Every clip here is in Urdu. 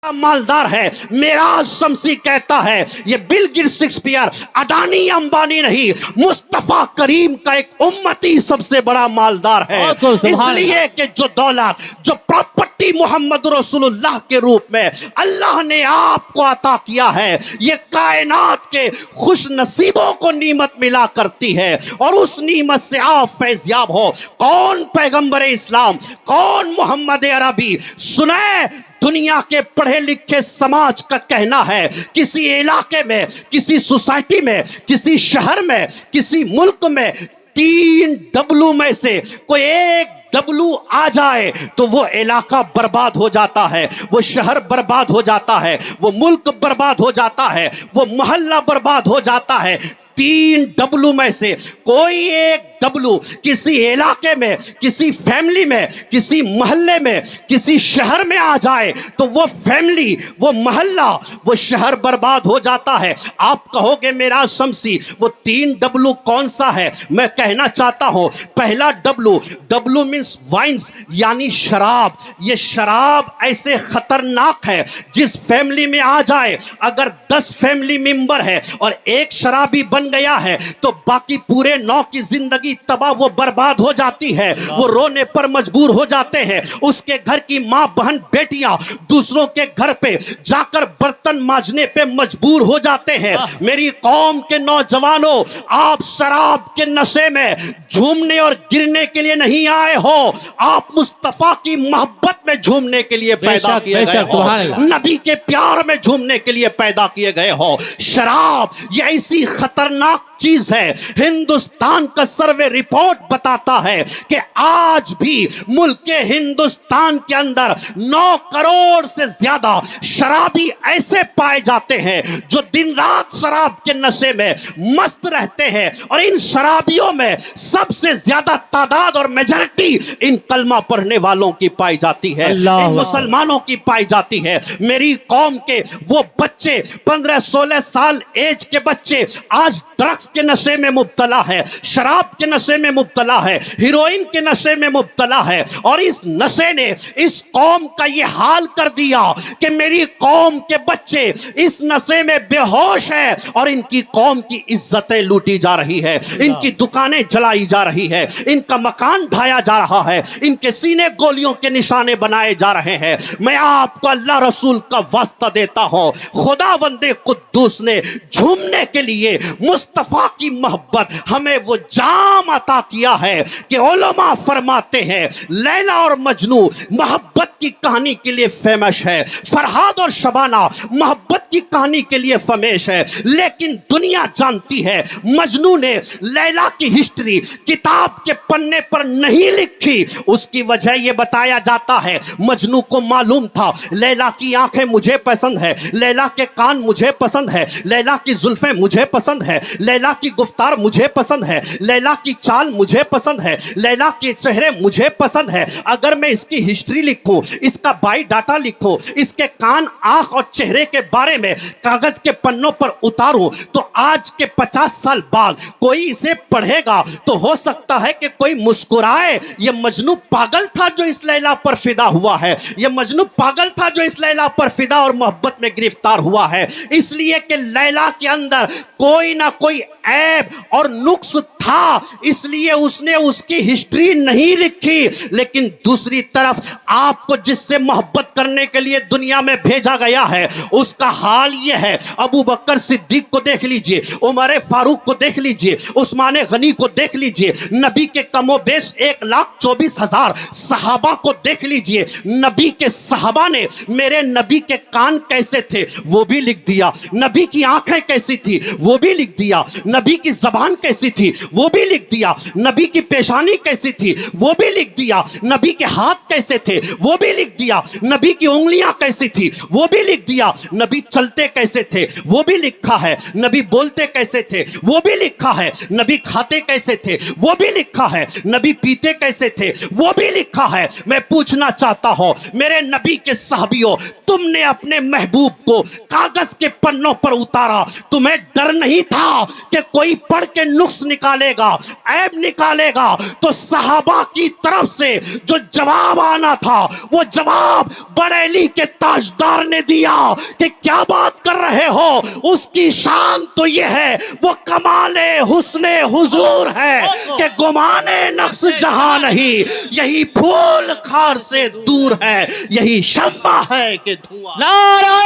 مالدار ہے۔ معراج شمسی کہتا ہے یہ Bill Gates Shakespeare Adani Ambani no, Mustafa کریم کا ایک امتی سب سے بڑا مالدار ہے، اس لیے کہ جو دولت جو پراپرٹی محمد رسول اللہ کے روپ میں اللہ نے آپ کو عطا کیا ہے، یہ کائنات کے خوش نصیبوں کو نعمت ملا کرتی ہے، اور اس نعمت سے آپ فیضیاب ہو۔ کون پیغمبر اسلام، کون محمد عربی؟ سنیں، دنیا کے پڑھے لکھے سماج کا کہنا ہے کسی علاقے میں، کسی سوسائٹی میں، کسی شہر میں، کسی ملک میں 3 ڈبلو میں سے کوئی ایک ڈبلو آ جائے تو وہ علاقہ برباد ہو جاتا ہے، وہ شہر برباد ہو جاتا ہے، وہ ملک برباد ہو جاتا ہے، وہ محلہ برباد ہو جاتا ہے۔ 3 ڈبلو میں سے کوئی ایک ڈبلو کسی علاقے میں، کسی فیملی میں، کسی محلے میں، کسی شہر میں آ جائے تو وہ فیملی، وہ محلہ، وہ شہر برباد ہو جاتا ہے۔ آپ کہو گے معراج شمسی وہ 3 ڈبلو کون سا ہے؟ میں کہنا چاہتا ہوں پہلا ڈبلو مینس وائنز، یعنی شراب۔ یہ شراب ایسے خطرناک ہے جس فیملی میں آ جائے، اگر 10 فیملی ممبر ہے اور ایک شرابی بن گیا ہے تو باقی پورے 9 کی زندگی تباہ و برباد ہو جاتی ہے، وہ رونے پر مجبور ہو جاتے ہیں۔ اس کے گھر کی ماں بہن بیٹیاں دوسروں کے گھر پہ جا کر برتن مانجنے پہ مجبور ہو جاتے ہیں۔ میری قوم کے نوجوانوں، آپ شراب کے نشے میں جھومنے اور گرنے کے لیے نہیں آئے ہو، آپ مصطفیٰ کی محبت میں جھومنے کے لیے پیدا کیے گئے ہو، نبی کے پیار میں جھومنے کے لیے پیدا کیے گئے ہو۔ شراب یہ ایسی خطرناک چیز ہے، ہندوستان کا سروے رپورٹ بتاتا ہے کہ آج بھی ملک ہندوستان کے اندر 9 کروڑ سے زیادہ شرابی ایسے پائے جاتے ہیں جو دن رات شراب کے نشے میں مست رہتے ہیں، اور ان شرابیوں میں سب سے زیادہ تعداد اور میجورٹی ان کلمہ پڑھنے والوں کی پائی جاتی ہے، ان مسلمانوں کی پائی جاتی ہے۔ میری قوم کے وہ بچے 15-16 سال ایج کے بچے آج ڈرگس کے نشے میں مبتلا ہے، شراب کے نشے میں مبتلا ہے، ہیروئن کے نشے میں مبتلا ہے، اور اس نشے نے اس قوم کا یہ حال کر دیا کہ میری قوم کے بچے اس نشے میں بے ہوش ہے، اور ان کی قوم کی عزتیں لوٹی جا رہی ہے، ان کی دکانیں جلائی جا رہی ہے، ان کا مکان ڈھایا جا رہا ہے، ان کے سینے گولیوں کے نشانے بنائے جا رہے ہیں۔ میں آپ کو اللہ رسول کا واسطہ دیتا ہوں، خداوند قدوس نے جھومنے کے لیے مصطفیٰ کی محبت ہمیں وہ جام عطا کیا ہے کہ علماء فرماتے ہیں لیلا اور مجنو محبت کی کہانی کے لیے فیمس ہے، فرحاد اور شبانہ محبت کی کہانی کے لیے فیمس ہے، لیکن دنیا جانتی ہے مجنو نے لیلا کی ہسٹری کتاب کے پنے پر نہیں لکھی۔ اس کی وجہ یہ بتایا جاتا ہے مجنو کو معلوم تھا لیلا کی آنکھیں مجھے پسند ہے، لیلا کے کان مجھے پسند ہے، لیلا کی زلفیں مجھے پسند ہے، لیلا کی گفتار مجھے پسند ہے، لیلا کی چال مجھے پسند ہے، لیلا کے چہرے مجھے پسند ہے۔ اگر میں اس کی ہسٹری لکھوں، اس کا بائی ڈاٹا لکھوں، اس کے کان، آنکھ اور چہرے کے بارے میں کاغذ کے پنوں پر اتاروں، تو آج کے 50 سال بعد کوئی اسے پڑھے گا تو ہو سکتا ہے کہ کوئی مسکرائے یہ مجنو پاگل تھا جو اس لیلا پر فدا ہوا ہے، یہ مجنو پاگل تھا جو اس لیلا پر فدا اور محبت میں گرفتار ہوا ہے، اس لیے کہ لیلا کے اندر کوئی نہ کوئی عیب اور نقص تھا، اس لیے اس نے اس کی ہسٹری نہیں لکھی۔ لیکن دوسری طرف آپ کو جس سے محبت کرنے کے لیے دنیا میں بھیجا گیا ہے اس کا حال یہ ہے، ابو بکر صدیق کو دیکھ لیجئے، عمر فاروق کو دیکھ لیجئے، عثمان غنی کو دیکھ لیجئے، نبی کے کم و بیش 1,24,000 صحابہ کو دیکھ لیجئے، نبی کے صحابہ نے میرے نبی کے کان کیسے تھے وہ بھی لکھ دیا، نبی کی آنکھیں کیسی تھی وہ بھی لکھ دیا، نبی کی زبان کیسی تھی وہ بھی لکھ دیا، نبی کی پیشانی کیسی تھی وہ بھی لکھ دیا، نبی کے ہاتھ کیسے تھے وہ بھی لکھ دیا، نبی کی انگلیاں کیسی تھی وہ بھی لکھ دیا، نبی چلتے کیسے تھے وہ بھی لکھا ہے، نبی بولتے کیسے تھے وہ بھی لکھا ہے، نبی کھاتے کیسے تھے وہ بھی لکھا ہے، نبی پیتے کیسے تھے وہ بھی لکھا ہے۔ میں پوچھنا چاہتا ہوں میرے نبی کے صحابیوں، تم نے اپنے محبوب کو کاغذ کے پنوں پر اتارا، تمہیں ڈر نہیں تھا کہ کہ کوئی پڑھ کے نقص نکالے گا، عیب نکالے گا، تو صحابہ کی طرف سے جو جواب آنا تھا وہ جواب بریلی کے تاجدار نے دیا کہ کیا بات کر رہے ہو، اس کی شان تو یہ ہے، وہ کمال حسن حضور ہے کہ گمانے نقص جہاں نہیں، یہی پھول خار سے دور ہے، یہی شمع ہے کہ دھواں۔ نعرہ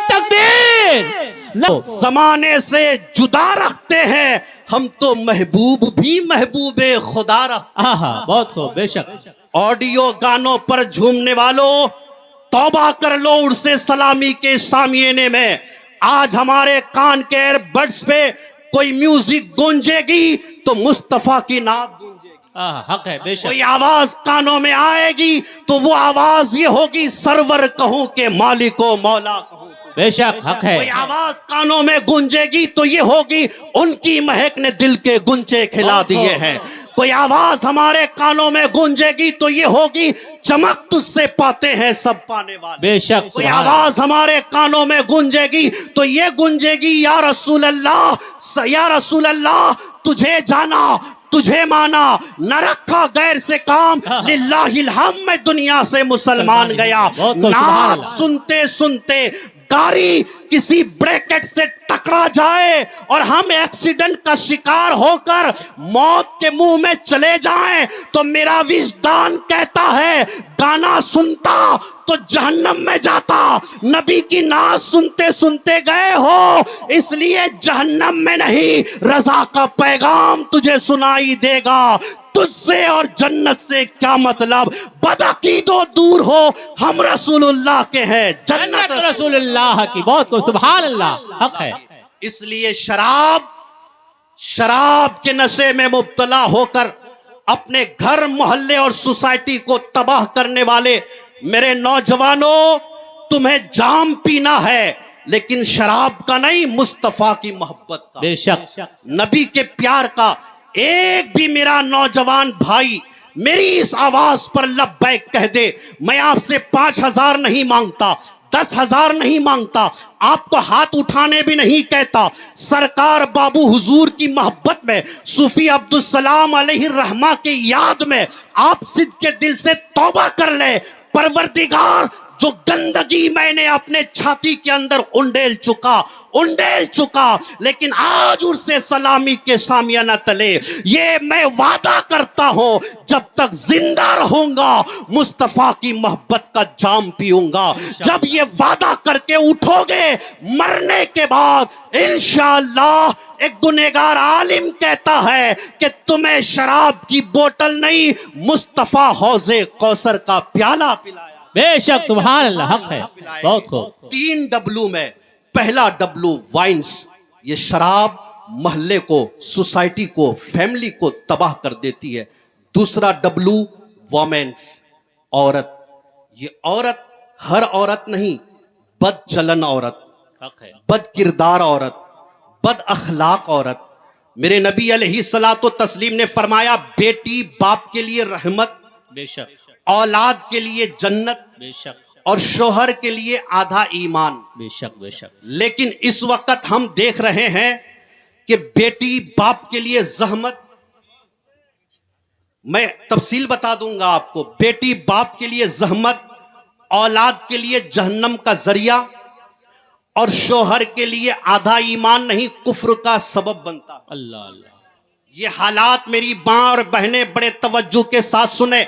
تکبیر! زمانے سے جدا رکھتے ہیں ہم تو محبوب بھی محبوب خدا رکھتے ہیں۔ بہت خوب، بے شک۔ آڈیو گانوں پر جھومنے والوں، توبہ کر لو ان سے سلامی کے سامینے میں۔ آج ہمارے کان کے ایئر بڈز پہ کوئی میوزک گونجے گی تو مصطفیٰ کی نعت گونجے گی، حق ہے، بے شک۔ کوئی آواز کانوں میں آئے گی تو وہ آواز یہ ہوگی، سرور کہوں کہ مالک و مولا کہوں، بے شک، حق ہے۔ کوئی آواز کانوں میں گونجے گی تو یہ ہوگی، ان کی مہک نے دل کے گنچے کھلا دیے ہیں۔ کوئی آواز ہمارے کانوں میں گونجے گی تو یہ ہوگی، چمک تجھ سے پاتے ہیں سب پانے والے، بے شک۔ کوئی آواز ہمارے کانوں میں گونجے گی تو یہ گونجے گی، یا رسول اللہ، یا رسول اللہ، تجھے جانا، تجھے مانا، نہ رکھا غیر سے کام، للہ الحمد میں دنیا سے مسلمان گیا۔ نعت سنتے سنتے گاڑی کسی بریکٹ سے ٹکرا جائے اور ہم ایکسیڈنٹ کا شکار ہو کر موت کے منہ میں چلے جائیں تو میرا وجدان کہتا ہے، گانا سنتا تو جہنم میں جاتا، نبی کی نعت سنتے سنتے گئے ہو اس لیے جہنم میں نہیں، رضا کا پیغام تجھے سنائی دے گا۔ تجھ سے اور جنت سے کیا مطلب، بدعقید و دور ہو، ہم رسول اللہ کے ہیں، جنت رسول اللہ کی۔ بہت کو سبحان اللہ، حق ہے۔ اس لیے شراب کے نشے میں مبتلا ہو کر اپنے گھر، محلے اور سوسائٹی کو تباہ کرنے والے میرے نوجوانوں، تمہیں جام پینا ہے لیکن شراب کا نہیں، مصطفیٰ کی محبت کا، بے شک، نبی کے پیار کا۔ ایک بھی میرا نوجوان بھائی میری اس آواز پر لبیک کہہ دے، میں آپ سے 5,000 نہیں مانگتا، 10,000 نہیں مانگتا، آپ کو ہاتھ اٹھانے بھی نہیں کہتا، سرکار بابو حضور کی محبت میں، صوفی عبدالسلام علیہ الرحمہ کی یاد میں آپ صدق کے دل سے توبہ کر لے، پروردگار جو گندگی میں نے اپنے چھاتی کے اندر انڈیل چکا، لیکن آج ان سے سلامی کے سامیانہ تلے یہ میں وعدہ کرتا ہوں، جب تک زندہ رہوں گا مصطفیٰ کی محبت کا جام پیوں گا۔ جب یہ وعدہ کر کے اٹھو گے مرنے کے بعد انشاءاللہ، ایک گنہگار عالم کہتا ہے کہ تمہیں شراب کی بوتل نہیں، مصطفیٰ حوض کوثر کا پیالہ پلایا، بے شک، سبحان اللہ، حق ہے۔ بہت خوب۔ 3 ڈبلو میں، پہلا ڈبلو وائنز، یہ شراب محلے کو، سوسائٹی کو، فیملی کو تباہ کر دیتی ہے۔ دوسرا ڈبلو وومنز، عورت، یہ عورت ہر عورت نہیں، بد چلن عورت، بد کردار عورت، بد اخلاق عورت۔ میرے نبی علیہ الصلوۃ والتسلیم نے فرمایا، بیٹی باپ کے لیے رحمت، بے شک، اولاد کے لیے جنت، بے شک، اور شوہر کے لیے آدھا ایمان۔ بے شک، بے شک۔ لیکن اس وقت ہم دیکھ رہے ہیں کہ بیٹی باپ کے لیے زحمت، میں تفصیل بتا دوں گا آپ کو، بیٹی باپ کے لیے زحمت، اولاد کے لیے جہنم کا ذریعہ، اور شوہر کے لیے آدھا ایمان نہیں، کفر کا سبب بنتا ہے۔ اللہ اللہ، یہ حالات میری ماں اور بہنیں بڑے توجہ کے ساتھ سنیں۔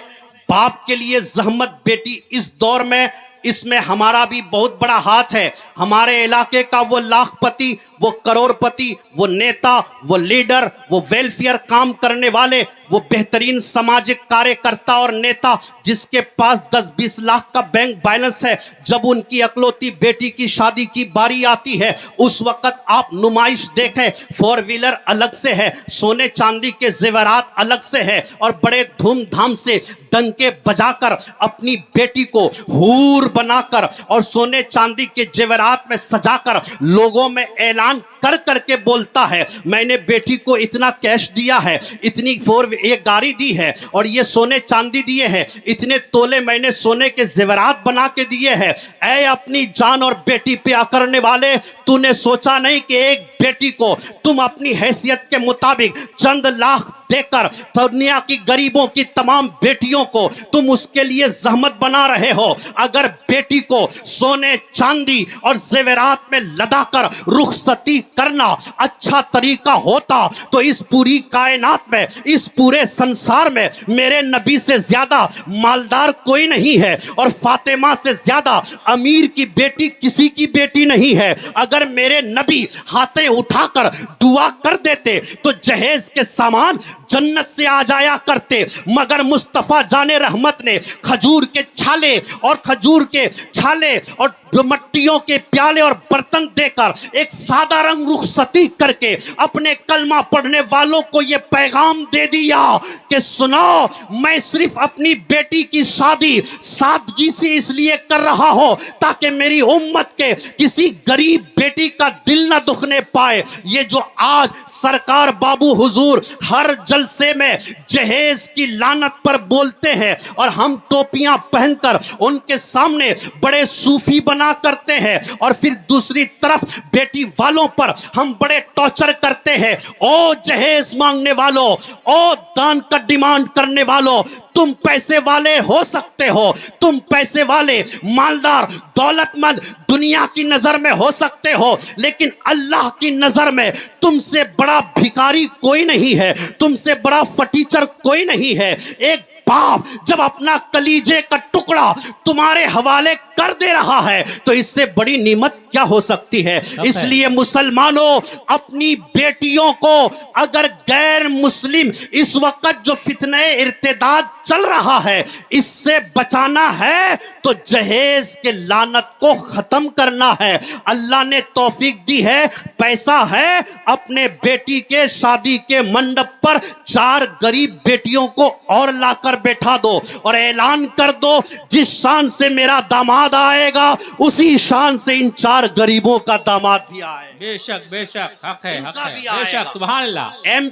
باپ کے لیے زحمت، بیٹی اس دور میں، اس میں ہمارا بھی بہت بڑا ہاتھ ہے۔ ہمارے علاقے کا وہ لاکھ پتی، وہ کروڑ پتی، وہ نیتا، وہ لیڈر، وہ ویلفیئر کام کرنے والے، وہ بہترین سماجک کاریہ کرتا اور نیتا جس کے پاس 10-20 لاکھ کا بینک بیلنس ہے، جب ان کی اکلوتی بیٹی کی شادی کی باری آتی ہے اس وقت آپ نمائش دیکھیں، 4 ویلر الگ سے ہے، سونے چاندی کے زیورات الگ سے ہے، اور بڑے دھوم دھام سے ڈنکے بجا کر اپنی بیٹی کو حور بنا کر اور سونے چاندی کے زیورات میں سجا کر لوگوں میں اعلان کر کے بولتا ہے، میں نے بیٹی کو اتنا کیش دیا ہے، اتنی یہ گاڑی دی ہے، اور یہ سونے چاندی دیے ہیں، اتنے تولے میں نے سونے کے زیورات بنا کے دیے ہیں۔ اے اپنی جان اور بیٹی پہ اکڑنے والے، تو نے سوچا نہیں کہ ایک بیٹی کو تم اپنی حیثیت کے مطابق چند لاکھ دے کر دنیا کی غریبوں کی تمام بیٹیوں کو تم اس کے لیے زحمت بنا رہے ہو. اگر بیٹی کو سونے چاندی اور زیورات میں لدا کر رخصتی کرنا اچھا طریقہ ہوتا تو اس پوری کائنات میں، اس پورے سنسار میں میرے نبی سے زیادہ مالدار کوئی نہیں ہے، اور فاطمہ سے زیادہ امیر کی بیٹی کسی کی بیٹی نہیں ہے. اگر میرے نبی ہاتھیں اٹھا کر دعا کر دیتے تو جہیز کے سامان جنت سے آ جایا کرتے، مگر مصطفیٰ جان رحمت نے کھجور کے چھالے اور مٹیوں کے پیالے اور برتن دے کر ایک سادہ رنگ رخصتی کر کے اپنے کلمہ پڑھنے والوں کو یہ پیغام دے دیا کہ سنو، میں صرف اپنی بیٹی کی شادی سادگی سے اس لیے کر رہا ہوں تاکہ میری امت کے کسی غریب بیٹی کا دل نہ دکھنے پائے. یہ جو آج سرکار بابو حضور ہر جلسے میں جہیز کی لعنت پر بولتے ہیں اور ہم ٹوپیاں پہن کر ان کے سامنے بڑے صوفی بنا کرتے ہیں، اور پھر دوسری طرف بیٹی والوں پر ہم بڑے ٹارچر کرتے ہیں. او جہیز مانگنے والوں، او دان کا ڈیمانڈ کرنے والوں، تم پیسے والے ہو سکتے ہو، تم پیسے والے، مالدار، دولت مند دنیا کی نظر میں ہو سکتے ہو، لیکن اللہ کی نظر میں تم سے بڑا بھکاری کوئی نہیں ہے، تم سے بڑا فٹیچر کوئی نہیں ہے. ایک باپ جب اپنا کلیجے کا ٹکڑا تمہارے حوالے کر دے رہا ہے تو اس سے بڑی نعمت کیا ہو سکتی ہے؟ اس لیے مسلمانوں، اپنی بیٹیوں کو اگر غیر مسلم اس وقت جو فتنہ ارتداد چل رہا ہے اس سے بچانا ہے تو جہیز کے لعنت کو ختم کرنا ہے. اللہ نے توفیق دی ہے، پیسہ ہے، اپنے بیٹی کے شادی کے منڈپ پر 4 غریب بیٹیوں کو اور لا کر بیٹھا دو اور اعلان کر دو جس شان سے میرا داماد آئے گا اسی شان سے ان 4 غریبوں کا داماد بھی آئے. بے شک بے شک، حق ہے حق ہے، بھی بے آئے شک، گا. سبحان اللہ. ایم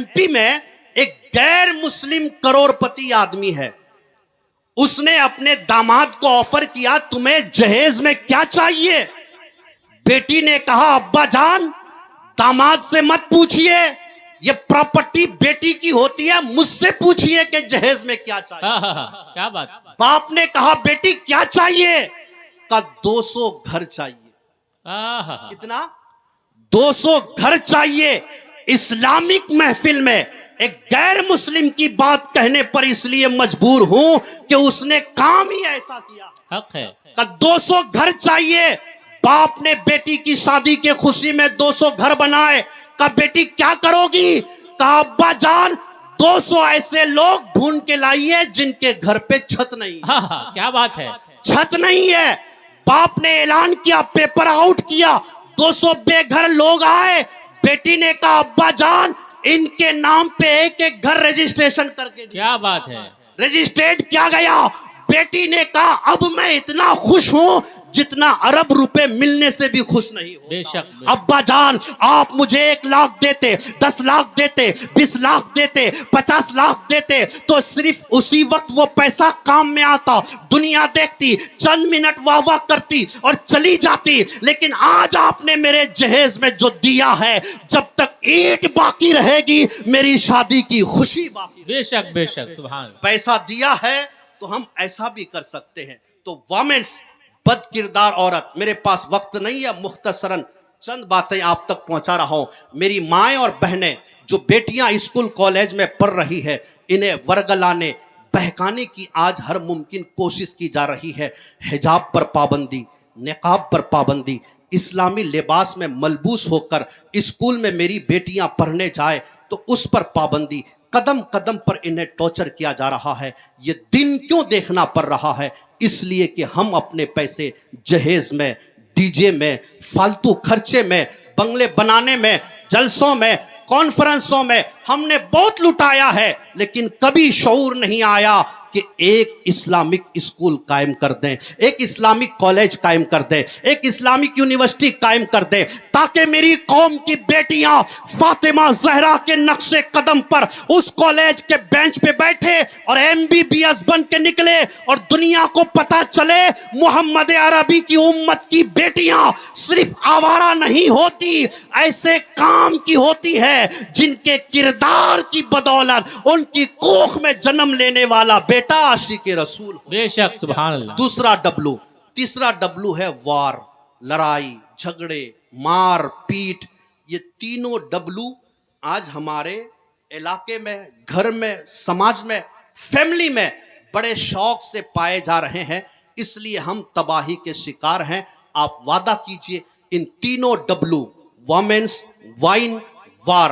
پی میں ایک غیر مسلم کروڑپتی آدمی ہے، اس نے اپنے داماد کو آفر کیا تمہیں جہیز میں کیا چاہیے؟ بیٹی نے کہا ابا جان داماد سے مت پوچھئے، یہ پراپرٹی بیٹی کی ہوتی ہے، مجھ سے پوچھئے کہ جہیز میں کیا چاہیے. کیا بات. باپ نے کہا بیٹی کیا چاہیے؟ کہا 200 گھر چاہیے. کتنا؟ 200 گھر چاہیے. اسلامک محفل میں ایک غیر مسلم کی بات کہنے پر اس لیے مجبور ہوں کہ اس نے کام ہی ایسا کیا. حق ہے. کہ 200 گھر چاہیے. باپ نے بیٹی کی شادی کے خوشی میں 200 گھر بنائے. کہا بیٹی کیا کرو گی؟ کہا ابا جان 200 ایسے لوگ ڈھونڈ کے لائیے جن کے گھر پہ چھت نہیں. کیا بات ہے. چھت نہیں ہے. باپ نے اعلان کیا، پیپر آؤٹ کیا، 200 بے گھر لوگ آئے. بیٹی نے کہا ابا جان ان کے نام پہ ایک ایک گھر رجسٹریشن کر کے. کیا بات ہے. رجسٹریٹ کیا گیا. بیٹی نے کہا اب میں اتنا خوش ہوں جتنا ارب روپے ملنے سے بھی خوش نہیں بے ہوتا. شک. ابا جان آپ مجھے 1 لاکھ دیتے، 10 لاکھ دیتے، 20 لاکھ دیتے، 50 لاکھ دیتے تو صرف اسی وقت وہ پیسہ کام میں آتا. دنیا دیکھتی، چند منٹ واہ واہ کرتی اور چلی جاتی. لیکن آج آپ نے میرے جہیز میں جو دیا ہے، جب تک اینٹ باقی رہے گی میری شادی کی خوشی باقی. بے شک بے شک، سبحان اللہ. پیسہ دیا ہے تو ہم ایسا بھی کر سکتے ہیں. تو وومنس، بد کردار عورت، میرے پاس وقت نہیں ہے، مختصراً چند باتیں آپ تک پہنچا رہا ہوں. میری مائیں اور بہنیں جو بیٹیاں اسکول کالج میں پڑھ رہی ہے انہیں ورگلانے بہکانے کی آج ہر ممکن کوشش کی جا رہی ہے. حجاب پر پابندی، نقاب پر پابندی، اسلامی لباس میں ملبوس ہو کر اسکول میں میری بیٹیاں پڑھنے جائے تو اس پر پابندی. قدم قدم پر انہیں ٹارچر کیا جا رہا ہے. یہ دن کیوں دیکھنا پڑ رہا ہے؟ اس لیے کہ ہم اپنے پیسے جہیز میں، ڈی جے میں، فالتو خرچے میں، بنگلے بنانے میں، جلسوں میں، کانفرنسوں میں ہم نے بہت لٹایا ہے، لیکن کبھی شعور نہیں آیا کہ ایک اسلامک اسکول قائم کر دیں، ایک اسلامک کالج قائم کر دیں، ایک اسلامک یونیورسٹی قائم کر دیں، تاکہ میری قوم کی بیٹیاں فاطمہ زہرا کے نقش قدم پر اس کالج کے بینچ پہ بیٹھے اور MBBS بن کے نکلے، اور دنیا کو پتا چلے محمد عربی کی امت کی بیٹیاں صرف آوارہ نہیں ہوتی، ایسے کام کی ہوتی ہے جن کے کردار کی بدولت ان کی کوکھ میں جنم لینے والا بیٹا عاشق رسول ہو۔ بے شک سبحان اللہ۔ دوسرا ڈبلو، تیسرا ڈبلو ہے وار، لڑائی جھگڑے مار پیٹ۔ یہ تینوں ڈبلو آج ہمارے علاقے میں، گھر میں، سماج میں، فیملی میں بڑے شوق سے پائے جا رہے ہیں، اس لیے ہم تباہی کے شکار ہیں۔ آپ وعدہ کیجئے ان تینوں ڈبلو، وومنس، وائن، وار،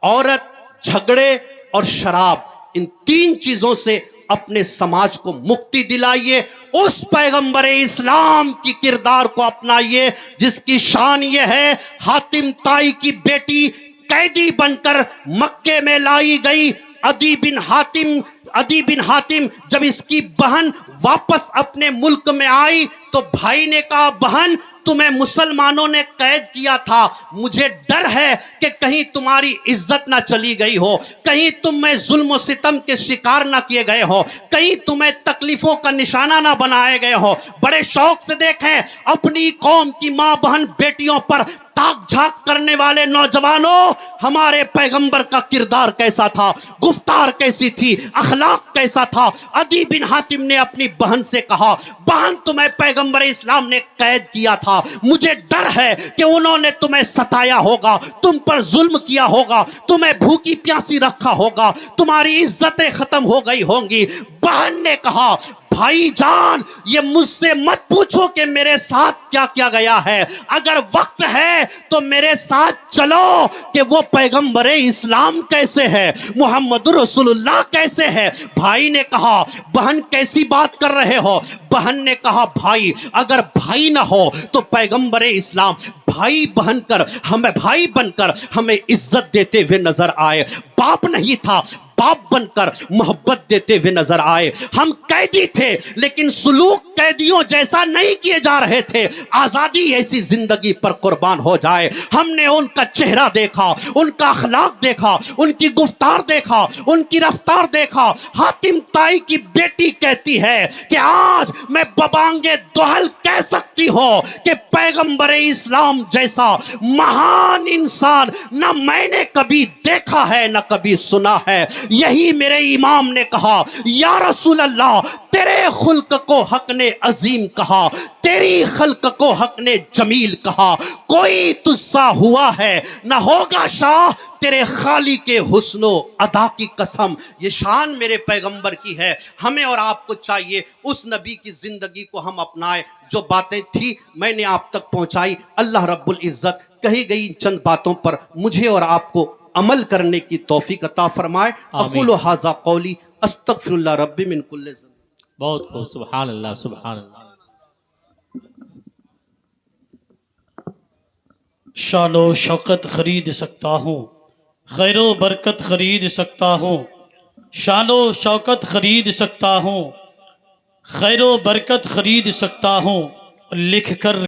عورت، جھگڑے اور شراب، ان تین چیزوں سے اپنے سماج کو مکتی دلائیے، اس پیغمبر اسلام کی کردار کو اپنائیے جس کی شان یہ ہے حاتم طائی کی بیٹی قیدی بن کر مکے میں لائی گئی۔ عدی بن حاتم جب اس کی بہن واپس اپنے ملک میں آئی تو بھائی نے کہا بہن تمہیں مسلمانوں نے قید کیا تھا، مجھے ڈر ہے کہ کہیں تمہاری عزت نہ چلی گئی ہو، کہیں تم میں ظلم و ستم کے شکار نہ کیے گئے ہو، کہیں تمہیں تکلیفوں کا نشانہ نہ بنائے گئے ہو۔ بڑے شوق سے دیکھیں اپنی قوم کی ماں بہن بیٹیوں پر تاک جھاک کرنے والے نوجوانوں، ہمارے پیغمبر کا کردار کیسا تھا، گفتار کیسی تھی، اخلاق کیسا تھا۔ عدی بن حاتم نے اپنی بہن سے کہا بہن تمہیں پیغمبر اسلام نے قید کیا تھا، مجھے ڈر ہے کہ انہوں نے تمہیں ستایا ہوگا، تم پر ظلم کیا ہوگا، تمہیں بھوکی پیاسی رکھا ہوگا، تمہاری عزتیں ختم ہو گئی ہوں گی۔ بہن نے کہا بھائی جان یہ مجھ سے مت پوچھو کہ میرے ساتھ کیا کیا گیا ہے، اگر وقت ہے تو میرے ساتھ چلو کہ وہ پیغمبر اسلام کیسے ہے، محمد رسول اللہ کیسے ہے۔ بھائی نے کہا بہن کیسی بات کر رہے ہو؟ بہن نے کہا بھائی اگر بھائی نہ ہو تو پیغمبر اسلام بھائی بن کر ہمیں عزت دیتے ہوئے نظر آئے، باپ نہیں تھا باپ بن کر محبت دیتے ہوئے نظر آئے۔ ہم قیدی تھے لیکن سلوک قیدیوں جیسا نہیں کیے جا رہے تھے، آزادی ایسی زندگی پر قربان ہو جائے۔ ہم نے ان کا چہرہ دیکھا، ان کا اخلاق دیکھا، ان کی گفتار دیکھا، ان کی رفتار دیکھا۔ حاتم طائی کی بیٹی کہتی ہے کہ آج میں ببانگے دوہل کہہ سکتی ہوں کہ پیغمبر اسلام جیسا مہان انسان نہ میں نے کبھی دیکھا ہے نہ کبھی سنا ہے۔ یہی میرے امام نے کہا یا رسول اللہ تیرے خلق کو حق نے عظیم کہا، تیری خلق کو حق نے جمیل کہا، کوئی تجھ سا ہوا ہے نہ ہوگا شاہ، تیرے خالق کے حسن و ادا کی قسم۔ یہ شان میرے پیغمبر کی ہے، ہمیں اور آپ کو چاہیے اس نبی کی زندگی کو ہم اپنائیں۔ جو باتیں تھی میں نے آپ تک پہنچائی، اللہ رب العزت کہی گئی چند باتوں پر مجھے اور آپ کو عمل کرنے کی توفیق عطا فرمائے۔ اقول ھذا قولی استغفر اللہ ربی من کل ذنب۔ بہت خوب، سبحان اللہ سبحان اللہ۔ شان و شوکت خرید سکتا ہوں، خیر و برکت خرید سکتا ہوں، شان و شوکت خرید سکتا ہوں، خیر و برکت خرید سکتا ہوں، لکھ کر